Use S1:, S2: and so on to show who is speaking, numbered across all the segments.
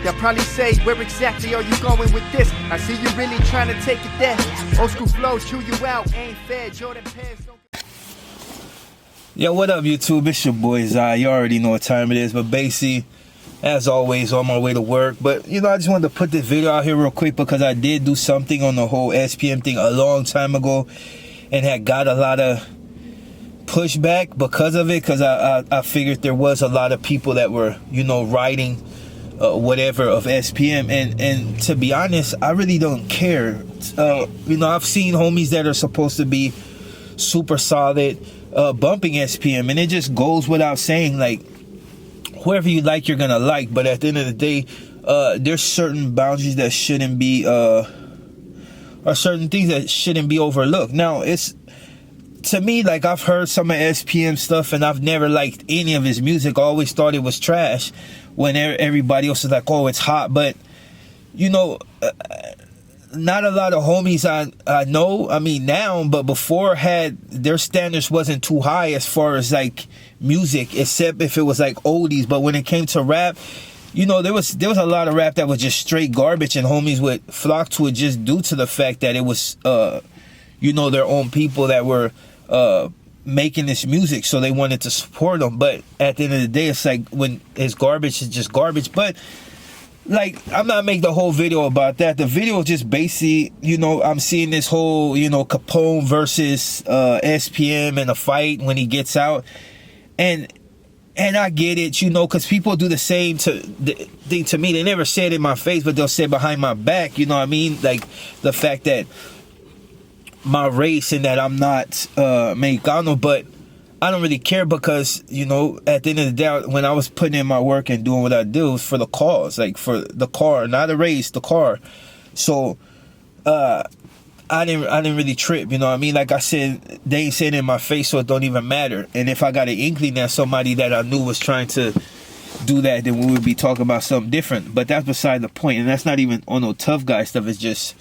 S1: They'll probably say, where exactly are you going with this? I see you really trying to take it there. Old school flow, chew you out, ain't fair. Jordan pants don't...
S2: Yo, what up, YouTube? It's your boy Zai. You already know what time it is, but basically, as always, on my way to work. But, you know, I just wanted to put this video out here real quick because I did do something on the whole SPM thing a long time ago and had got a lot of pushback because of it, because I figured there was a lot of people that were, you know, writing whatever of SPM, and to be honest, I really don't care. You know, I've seen homies that are supposed to be super solid bumping SPM, and it just goes without saying, like, whoever you like, you're gonna like, but at the end of the day, there's certain boundaries that shouldn't be or certain things that shouldn't be overlooked. Now, it's, to me, like, I've heard some of SPM stuff and I've never liked any of his music. I always thought it was trash when everybody else is like, oh, it's hot. But, you know, not a lot of homies I know, I mean now, but before, had their standards wasn't too high as far as like music, except if it was like oldies. But when it came to rap, you know, there was a lot of rap that was just straight garbage, and homies would flock to it just due to the fact that it was you know, their own people that were making this music, so they wanted to support them. But at the end of the day, it's like, when it's garbage, it's just garbage. But like, I'm not making the whole video about that. The video is just basically, you know, I'm seeing this whole, you know, Capone versus SPM in a fight when he gets out, and I get it, you know, because people do the same thing to me. They never say it in my face, but they'll say it behind my back, you know what I mean? Like, the fact that my race and that I'm not Mexicano, but I don't really care, because, you know, at the end of the day, when I was putting in my work and doing what I do, it was for the cause, like for the car, not a race, the car. So I didn't really trip, you know what I mean? Like I said, they ain't saying it in my face, so it don't even matter. And if I got an inkling that somebody that I knew was trying to do that, then we would be talking about something different. But that's beside the point, and that's not even on no tough guy stuff. It's just,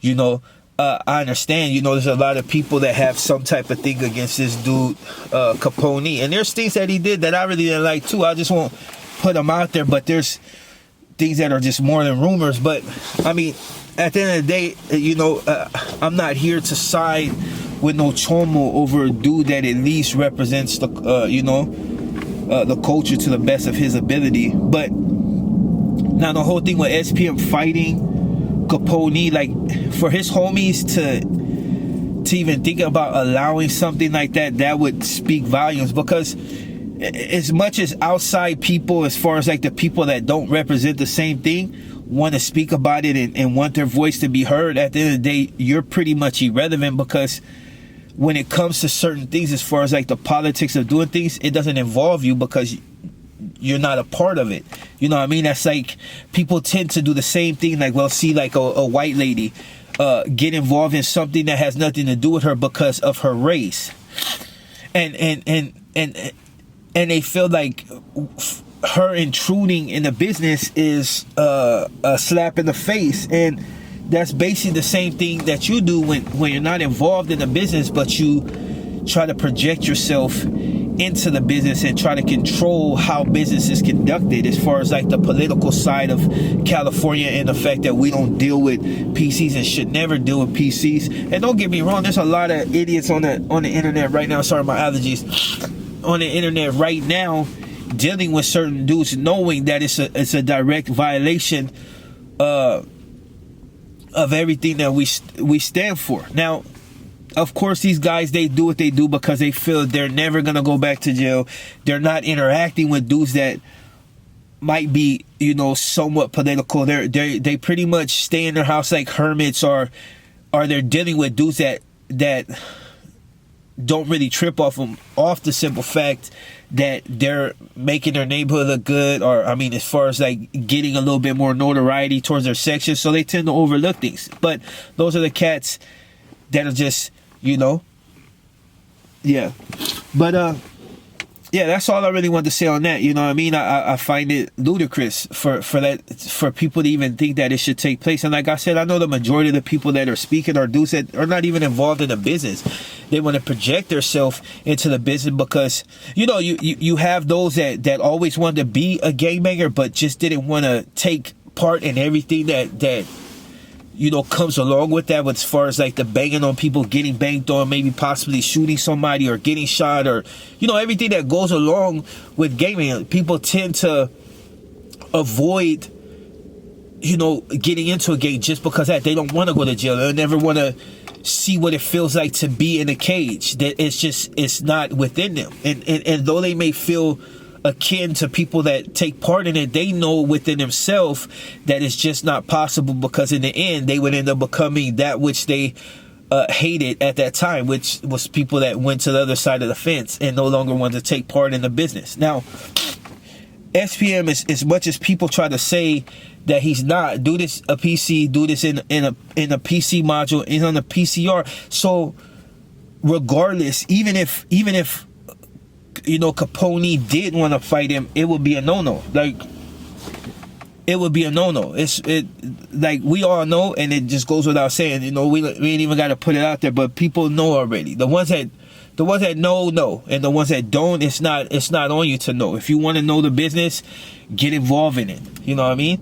S2: you know, I understand, you know, there's a lot of people that have some type of thing against this dude, Capone. And there's things that he did that I really didn't like too. I just won't put them out there, but there's things that are just more than rumors. But, I mean, at the end of the day, you know, I'm not here to side with no chomo over a dude that at least represents the, you know, the culture to the best of his ability. But now the whole thing with SPM fighting Capone, like, for his homies to even think about allowing something like that, that would speak volumes. Because as much as outside people, as far as like the people that don't represent the same thing, want to speak about it and want their voice to be heard, at the end of the day, you're pretty much irrelevant. Because when it comes to certain things, as far as like the politics of doing things, it doesn't involve you, because you're not a part of it. You know what I mean? That's like, people tend to do the same thing. Like, well, see, like a white lady get involved in something that has nothing to do with her because of her race, and they feel like her intruding in the business is a slap in the face. And that's basically the same thing that you do when you're not involved in the business, but you try to project yourself into the business and try to control how business is conducted, as far as like the political side of California, and the fact that we don't deal with PCs and should never deal with PCs. And don't get me wrong, there's a lot of idiots on the internet right now, sorry, my allergies, on the internet right now, dealing with certain dudes, knowing that it's a direct violation of everything that we stand for. Now, of course, these guys, they do what they do because they feel they're never going to go back to jail. They're not interacting with dudes that might be, you know, somewhat political. They pretty much stay in their house like hermits, or they're dealing with dudes that don't really trip off the simple fact that they're making their neighborhood look good, or, I mean, as far as like getting a little bit more notoriety towards their section. So they tend to overlook things. But those are the cats that are just, you know, yeah. But yeah, that's all I really wanted to say on that. You know what I mean? I find it ludicrous for people to even think that it should take place. And like I said, I know the majority of the people that are speaking are dudes that are not even involved in the business. They want to project themselves into the business because, you know, you have those that always wanted to be a gangbanger, but just didn't want to take part in everything that you know comes along with that, as far as like the banging on people, getting banged on, maybe possibly shooting somebody or getting shot, or you know, everything that goes along with gaming. People tend to avoid, you know, getting into a game just because that they don't want to go to jail. They never want to see what it feels like to be in a cage. That it's not within them. And though they may feel akin to people that take part in it, they know within themselves that it's just not possible, because in the end they would end up becoming that which they hated at that time, which was people that went to the other side of the fence and no longer wanted to take part in the business. Now, SPM, is as much as people try to say that he's not, do this a PC, do this in a PC module, is on the PCR. So regardless, even if you know Capone did want to fight him, it would be a no-no. Like, it would be a no-no. It like we all know, and it just goes without saying. You know, we ain't even got to put it out there, but people know already. The ones that know, and the ones that don't, it's not on you to know. If you want to know the business, get involved in it. You know what I mean?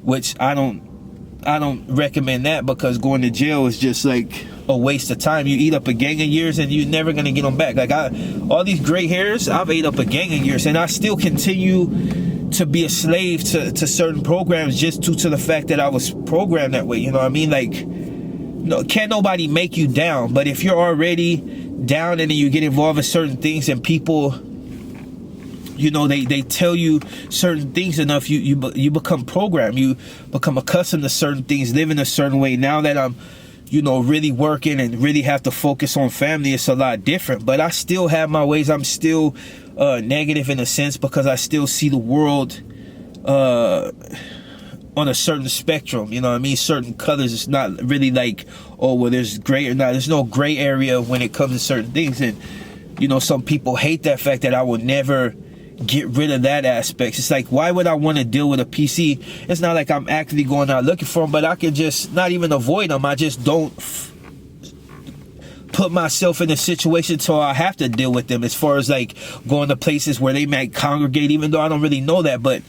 S2: Which I don't recommend that, because going to jail is just like a waste of time. You eat up a gang of years and you're never gonna get them back. Like all these gray hairs, I've ate up a gang of years, and I still continue to be a slave to certain programs just due to the fact that I was programmed that way. You know what I mean? Like, no, can't nobody make you down. But if you're already down and then you get involved in certain things, and people, you know, they tell you certain things enough, you become programmed. You become accustomed to certain things, live in a certain way. Now that I'm, you know, really working and really have to focus on family, it's a lot different. But I still have my ways. I'm still negative in a sense, because I still see the world on a certain spectrum. You know what I mean? Certain colors. It's not really like, oh, well, there's gray or not. There's no gray area when it comes to certain things. And, you know, some people hate that fact that I will never get rid of that aspect. It's like, why would I want to deal with a PC? It's not like I'm actively going out looking for them, but I can just not even avoid them. I just don't put myself in a situation so I have to deal with them, as far as like going to places where they might congregate, even though I don't really know that. But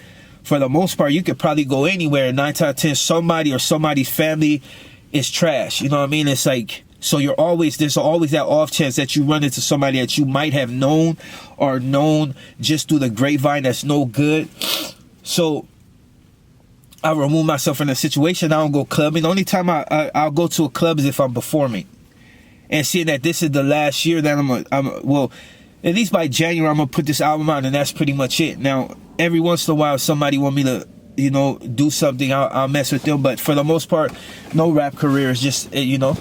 S2: for the most part, you could probably go anywhere, and 9 times out of 10 somebody or somebody's family is trash. You know what I mean? It's like, so there's always that off chance that you run into somebody that you might have known or known just through the grapevine that's no good. So I remove myself from the situation. I don't go clubbing. The only time I'll go to a club is if I'm performing. And seeing that this is the last year that well, at least by January, I'm going to put this album out, and that's pretty much it. Now, every once in a while, if somebody want me to, you know, do something, I'll mess with them. But for the most part, no rap career. Is just, you know,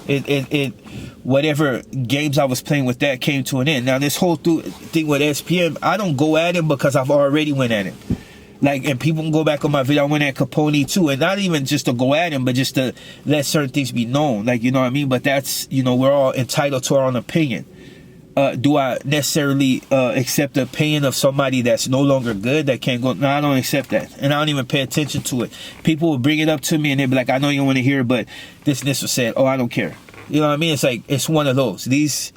S2: whatever games I was playing with, that came to an end. Now, this whole thing with SPM, I don't go at him because I've already went at him. Like, and people can go back on my video, I went at Capone too, and not even just to go at him, but just to let certain things be known. Like, you know what I mean? But that's, you know, we're all entitled to our own opinion. Do I necessarily accept the opinion of somebody that's no longer good, that can't go? No, I don't accept that, and I don't even pay attention to it. People will bring it up to me, and they'll be like, I know you don't want to hear it, but this and this was said. Oh, I don't care. You know what I mean? It's like, it's one of those. These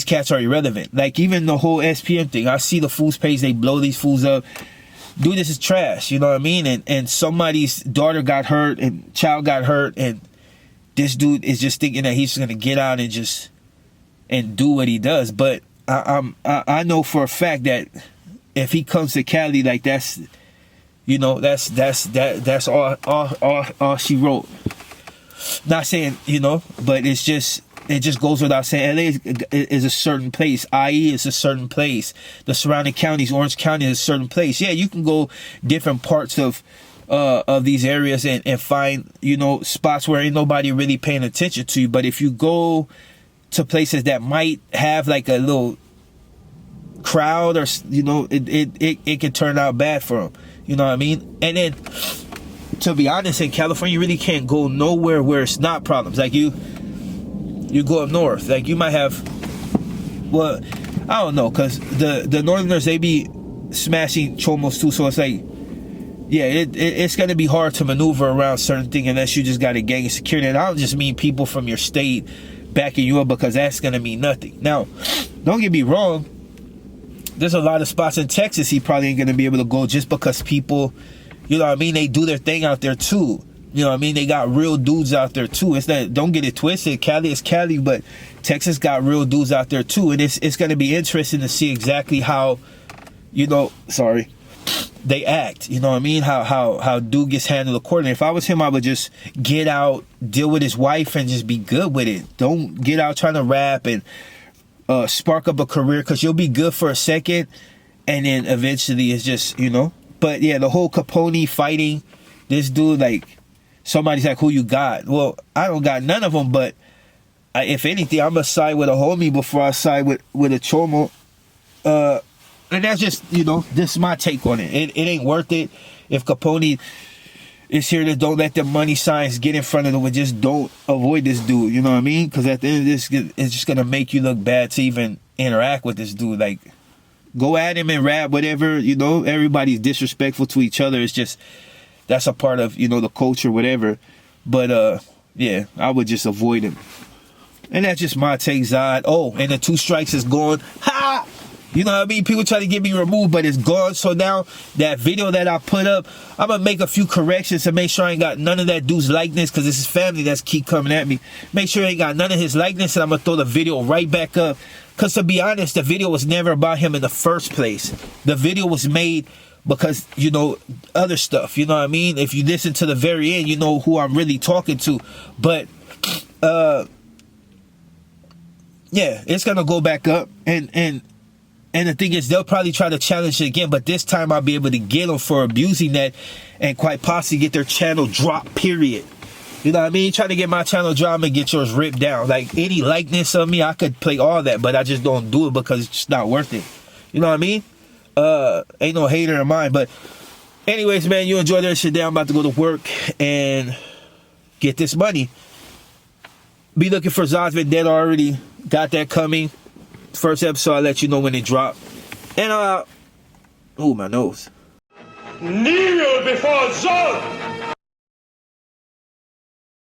S2: cats are irrelevant. Like, even the whole SPM thing, I see the fools page, they blow these fools up. Dude, this is trash. You know what I mean? And somebody's daughter got hurt, and child got hurt, and this dude is just thinking that he's just gonna get out and just do what he does. But I know for a fact that if he comes to Cali, like, that's, you know, that's all she wrote. Not saying, you know, but it just goes without saying, LA is a certain place. IE is a certain place. The surrounding counties, Orange County is a certain place. Yeah, you can go different parts of these areas and find, you know, spots where ain't nobody really paying attention to you. But if you go to places that might have like a little crowd, or, you know, it can turn out bad for them. You know what I mean? And then, to be honest, in California, you really can't go nowhere where it's not problems. Like, you go up north, like, you might have, well, I don't know, because the northerners, they be smashing chomos too. So it's like, yeah, it's going to be hard to maneuver around certain things unless you just got a gang of security. And I don't just mean people from your state backing you up, because that's going to mean nothing. Now, don't get me wrong, there's a lot of spots in Texas he probably ain't going to be able to go, just because people, You know what I mean? They do their thing out there too. You know what I mean? They got real dudes out there too. It's that, don't get it twisted. Cali is Cali, but Texas got real dudes out there too. And it's going to be interesting to see exactly how, you know, they act. You know what I mean? How dude gets handled accordingly. If I was him, I would just get out, deal with his wife, and just be good with it. Don't get out trying to rap and spark up a career, because you'll be good for a second, and then eventually it's just, you know. But yeah, the whole Capone fighting this dude, like, somebody's like, who you got? Well, I don't got none of them, but if anything, I'm going to side with a homie before I side with a chomo. And that's just, you know, this is my take on it. It ain't worth it. If Capone is here, to don't let the money signs get in front of them, and just don't avoid this dude. You know what I mean? Because at the end of this, it's just going to make you look bad to even interact with this dude. Like, go at him and rap, whatever, you know. Everybody's disrespectful to each other. It's just, that's a part of, you know, the culture, whatever. But, yeah, I would just avoid him. And that's just my take, Zod. Oh, and the 2 strikes is gone. Ha! You know what I mean? People try to get me removed, but it's gone. So now that video that I put up, I'm going to make a few corrections to make sure I ain't got none of that dude's likeness, because it's his family that's keep coming at me. Make sure I ain't got none of his likeness, and I'm going to throw the video right back up. Because to be honest, the video was never about him in the first place. The video was made because, you know, other stuff. You know what I mean? If you listen to the very end, you know who I'm really talking to. But, yeah, it's going to go back up. And the thing is, they'll probably try to challenge it again, but this time I'll be able to get them for abusing that, and quite possibly get their channel dropped, period. You know what I mean? Try to get my channel dropped and get yours ripped down. Like, any likeness of me, I could play all that, but I just don't do it because it's just not worth it. You know what I mean? Ain't no hater of mine. But anyways, man, you enjoy that shit. I'm about to go to work and get this money. Be looking for Zod's Vendetta already. Got that coming. First episode, I'll let you know when it drop. And oh, my nose.
S3: Kneel before Zod!